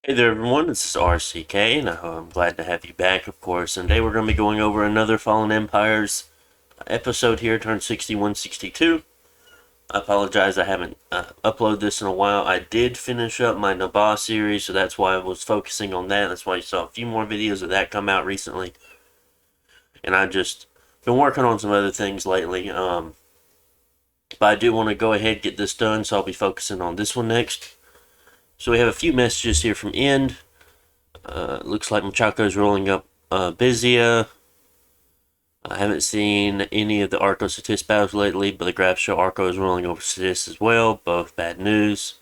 Hey there, everyone. This is RCK, and I'm glad to have you back, of course. And today we're going to be going over another Fallen Empires episode here, turn 61, 62. I apologize, I haven't uploaded this in a while. I did finish up my Nabah series, so that's why I was focusing on that. That's why you saw a few more videos of that come out recently. And I just been working on some other things lately. But I do want to go ahead and get this done, so I'll be focusing on this one next. So we have a few messages here from End. Looks like Machako's rolling up Bizia. I haven't seen any of the Arco Satis battles lately, but the graphs show Arco is rolling over Satis as well. Both bad news.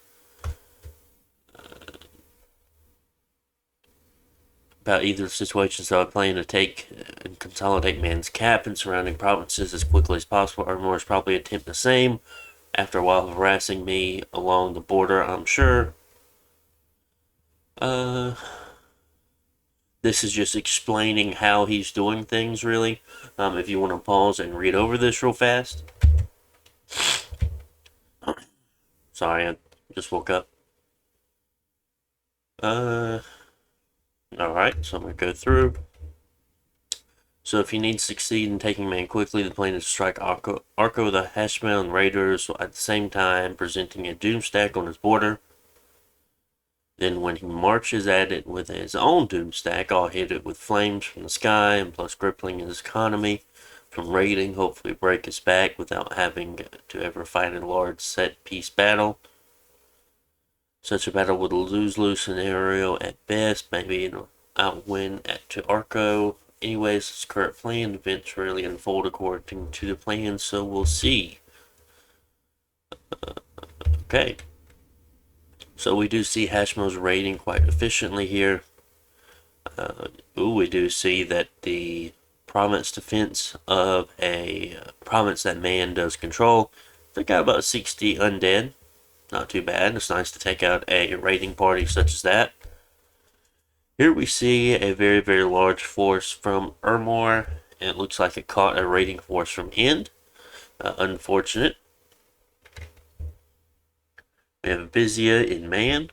About either situation, so I plan to take and consolidate Man's Cap and surrounding provinces as quickly as possible. Armor probably attempt the same after a while of harassing me along the border, I'm sure. This is just explaining how he's doing things, really. If you want to pause and read over this real fast. Sorry, I just woke up. Alright, so I'm going to go through. So if you need to succeed in taking Man quickly, the plan is to strike Arco the Hashmail and Raiders while at the same time presenting a Doom stack on his border. Then when he marches at it with his own Doom stack, I'll hit it with flames from the sky and plus crippling his economy from raiding, hopefully break his back without having to ever fight a large set-piece battle. Such a battle would lose-lose scenario at best, maybe an outwin to Arco. Anyways, this current plan events really unfold according to the plan, so we'll see. Okay. So we do see Hashimo's raiding quite efficiently here. We do see that the province defense of a province that Man does control, they got about 60 undead. Not too bad. It's nice to take out a raiding party such as that. Here we see a very, very large force from Ermor, and it looks like it caught a raiding force from End. Unfortunate. We have Bizia in Man.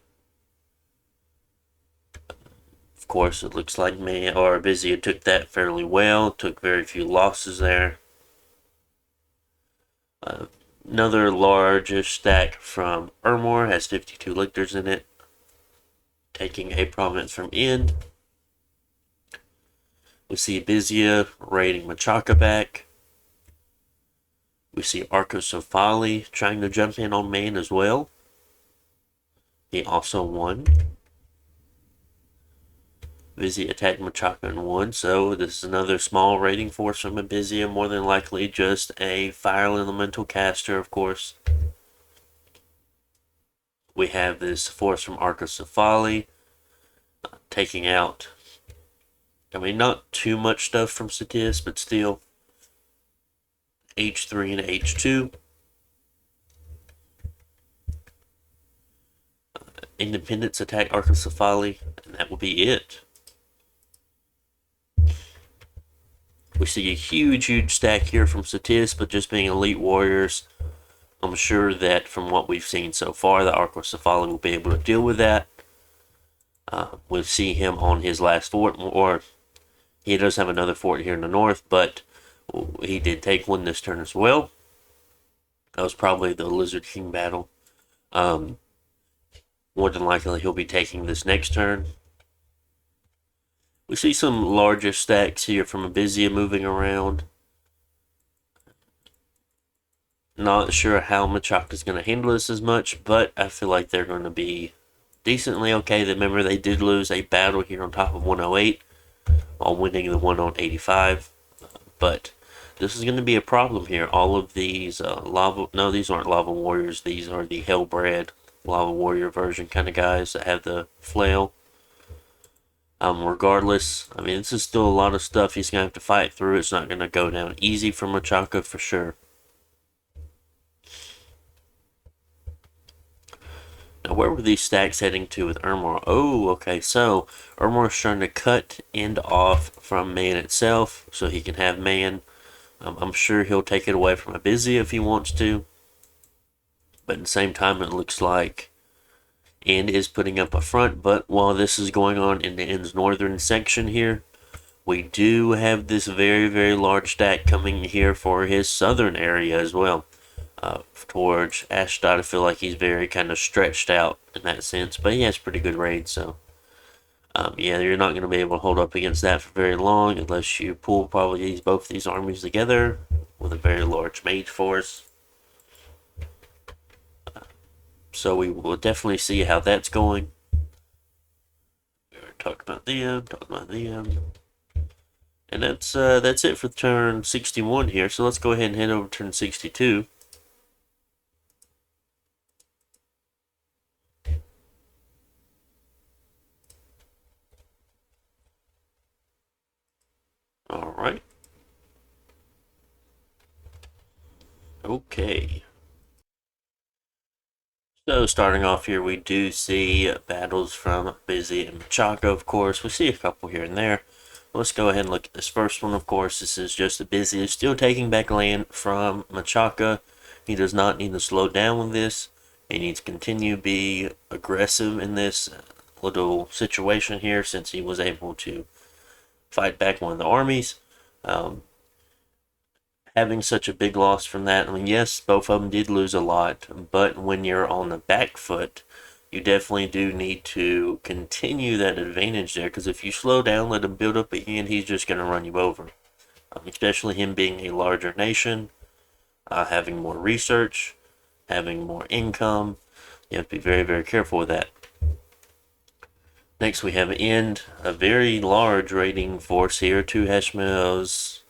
Of course, it looks like Man or Bizia took that fairly well. Took very few losses there. Another large stack from Ermor has 52 lictors in it, taking a province from End. We see Bizia raiding Machaka back. We see Arco Sofali trying to jump in on Man as well. He also won. Bizia attacked Machaka and won, so this is another small raiding force from a Bizia, more than likely just a fire elemental caster, of course. We have this force from Arco Sofali taking out, I mean, not too much stuff from Satis, but still H3 and H2. Independents attack Arco Sofali, and that will be it. We see a huge stack here from Satis, but just being elite warriors, I'm sure that from what we've seen so far, the Arco Sofali will be able to deal with that. We'll see him on his last fort, or he does have another fort here in the north, but he did take one this turn as well. That was probably the Lizard King battle. More than likely, he'll be taking this next turn. We see some larger stacks here from Bizia moving around. Not sure how Machaka's going to handle this as much, but I feel like they're going to be decently okay. Remember, they did lose a battle here on top of 108 while winning the one on 85. But this is going to be a problem here. All of these these aren't lava warriors. These are the Hellbred lava warrior version kind of guys that have the flail. Regardless, I mean, this is still a lot of stuff he's going to have to fight through. It's not going to go down easy for Machaka for sure. Now, where were these stacks heading to with Ermor? Oh, okay, so Ermor's trying to cut End off from Man itself so he can have Man. I'm sure he'll take it away from Bizia if he wants to. But at the same time, it looks like and is putting up a front. But while this is going on in the End's northern section here, we do have this very, very large stack coming here for his southern area as well. Towards Ashdod, I feel like he's very kind of stretched out in that sense, but he has pretty good raids, so yeah, you're not going to be able to hold up against that for very long unless you pull probably both these armies together with a very large mage force. So we will definitely see how that's going. We already talked about them, and that's it for turn 61 here. So let's go ahead and head over to turn 62. All right. Okay. So starting off here, we do see battles from Busy and Machaca, of course. We see a couple here and there. Let's go ahead and look at this first one, of course. This is just a Busy is still taking back land from Machaca. He does not need to slow down with this. He needs to continue to be aggressive in this little situation here since he was able to fight back one of the armies. Having such a big loss from that, I mean, yes, both of them did lose a lot, but when you're on the back foot, you definitely do need to continue that advantage there, because if you slow down, let him build up again, he's just going to run you over. Especially him being a larger nation, having more research, having more income, you have to be very, very careful with that. Next, we have End, a very large raiding force here, 2 Hashmeos.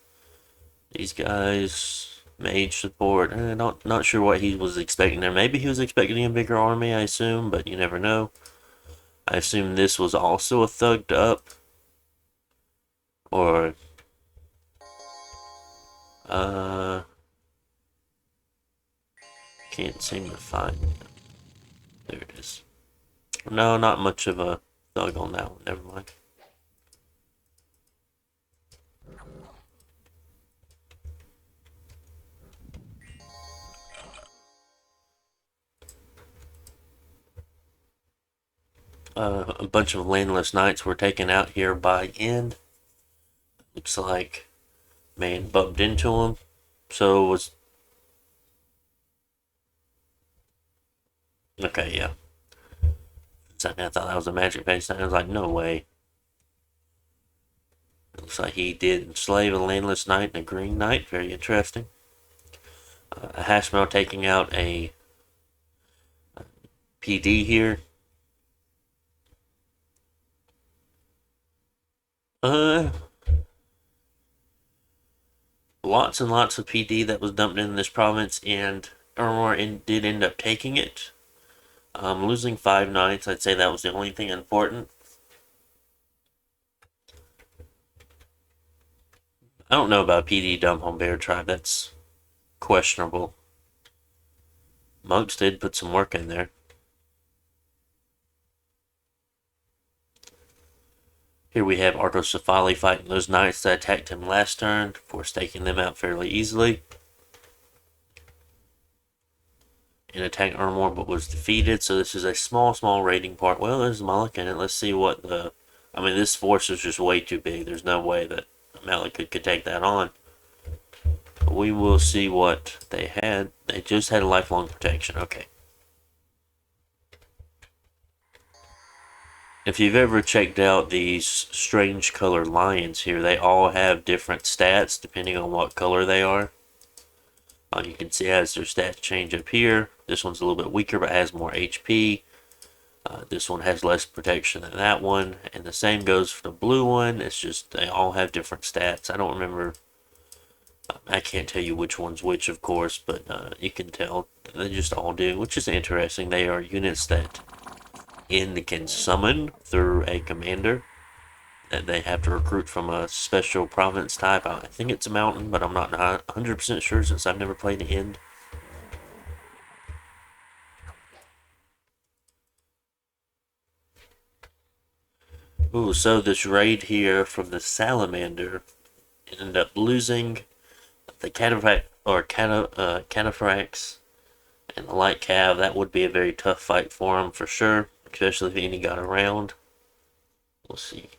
These guys, mage support, not sure what he was expecting there. Maybe he was expecting a bigger army, I assume, but you never know. I assume this was also a thugged up, or, can't seem to find it. There it is. No, not much of a thug on that one, never mind. A bunch of landless knights were taken out here by End. Looks like man bumped into him. So it was... Okay, yeah. Second, I thought that was a magic base. I was like, no way. It looks like he did enslave a landless knight and a green knight. Very interesting. A Hashmel taking out a PD here. Lots and lots of PD that was dumped in this province, and Ermor did end up taking it. Losing 5 knights, I'd say that was the only thing important. I don't know about PD dump on Bear Tribe, that's questionable. Monks did put some work in there. Here we have Artocephali fighting those knights that attacked him last turn, for taking them out fairly easily. And attacked Ermor but was defeated, so this is a small raiding part. Well, there's Malik in it. Let's see what the... I mean, this force is just way too big. There's no way that Malik could take that on. But we will see what they had. They just had a lifelong protection. Okay. If you've ever checked out these strange color lions here, they all have different stats depending on what color they are. You can see as their stats change up here. This one's a little bit weaker but has more HP. This one has less protection than that one. And the same goes for the blue one. It's just they all have different stats. I don't remember. I can't tell you which one's which, of course, but you can tell they just all do, which is interesting. They are units that End can summon through a commander that they have to recruit from a special province type. I think it's a mountain, but I'm not 100% sure since I've never played End. Ooh, so this raid here from the Salamander ended up losing the Cataphrax and the Light Cav. That would be a very tough fight for him for sure. especially if any got around. We'll see.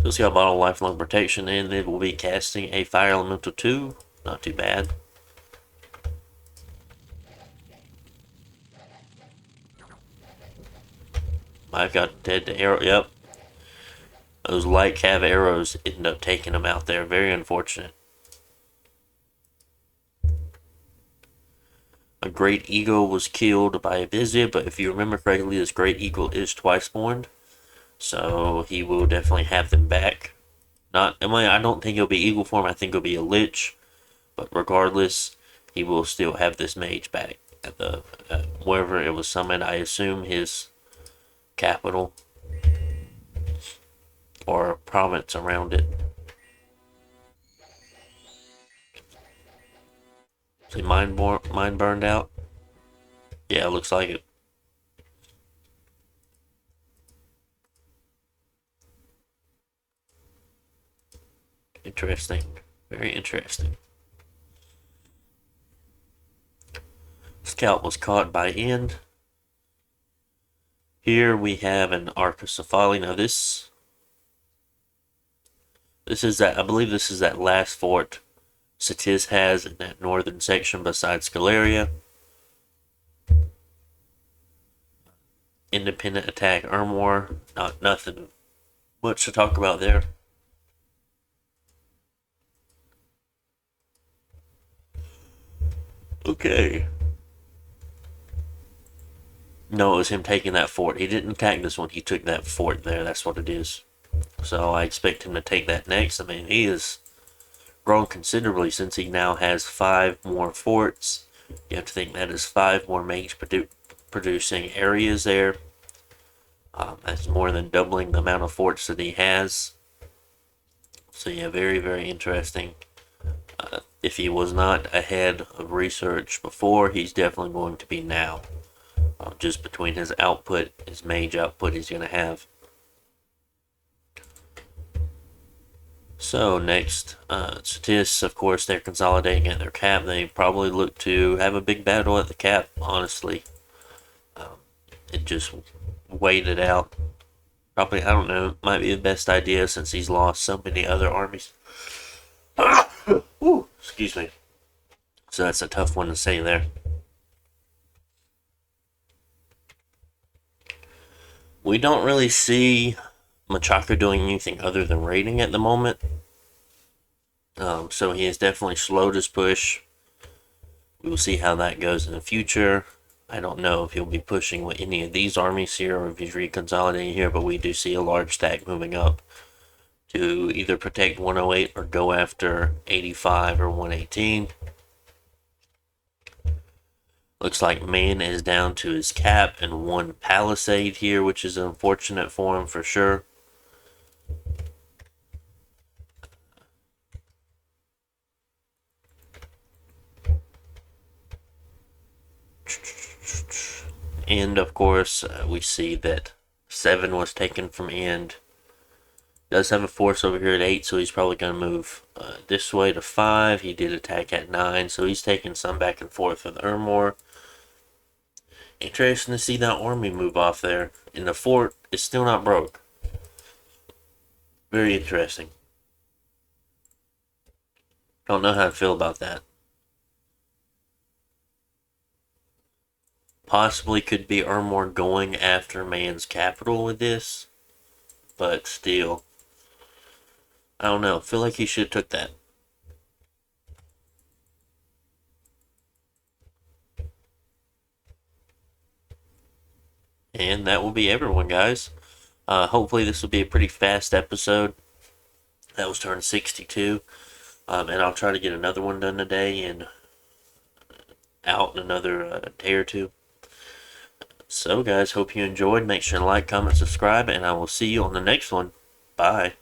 So it's got a bottle of lifelong protection, and it will be casting a fire elemental 2. Not too bad. I've got dead to arrow. Yep. Those light cav arrows end up taking him out there. Very unfortunate. A great eagle was killed by a visit, but if you remember correctly, this great eagle is twice spawned. So he will definitely have them back. I don't think it'll be eagle form. I think it'll be a lich. But regardless, he will still have this mage back at the wherever it was summoned. I assume his capital or province around it. See, mine burned out. Yeah, it looks like it. Interesting. Very interesting. Scout was caught by end. Here we have an Archocephali. Now this is that, I believe this is that last fort Satis has in that northern section besides Scaleria. Independent attack Ermor. Nothing much to talk about there. Okay. No, it was him taking that fort. He didn't attack this one. He took that fort there. That's what it is. So I expect him to take that next. I mean, he has grown considerably since he now has 5 more forts. You have to think that is 5 more mage producing areas there. That's more than doubling the amount of forts that he has. So yeah, very, very interesting. If he was not ahead of research before, he's definitely going to be now. Just between his output, his mage output he's going to have. So next, Satis, of course, they're consolidating at their cap. They probably look to have a big battle at the cap, honestly. It just waited out. Probably, I don't know, might be the best idea since he's lost so many other armies. Ooh, excuse me. So that's a tough one to say there. We don't really see Machaka doing anything other than raiding at the moment. So he has definitely slowed his push. We will see how that goes in the future. I don't know if he'll be pushing with any of these armies here or if he's reconsolidating here, but we do see a large stack moving up to either protect 108 or go after 85 or 118. Looks like man is down to his cap and 1 palisade here, which is unfortunate for him for sure. And of course, we see that 7 was taken from end. Does have a force over here at 8, so he's probably going to move this way to 5. He did attack at 9, so he's taking some back and forth with Ermor. Interesting to see that army move off there. And the fort is still not broke. Very interesting. Don't know how to feel about that. Possibly could be Ermor going after man's capital with this. But still, I don't know. I feel like he should have took that. And that will be everyone, guys. Hopefully this will be a pretty fast episode. That was turn 62. And I'll try to get another one done today and out in another day or two. So guys, hope you enjoyed. Make sure to like, comment, subscribe, and I will see you on the next one. Bye.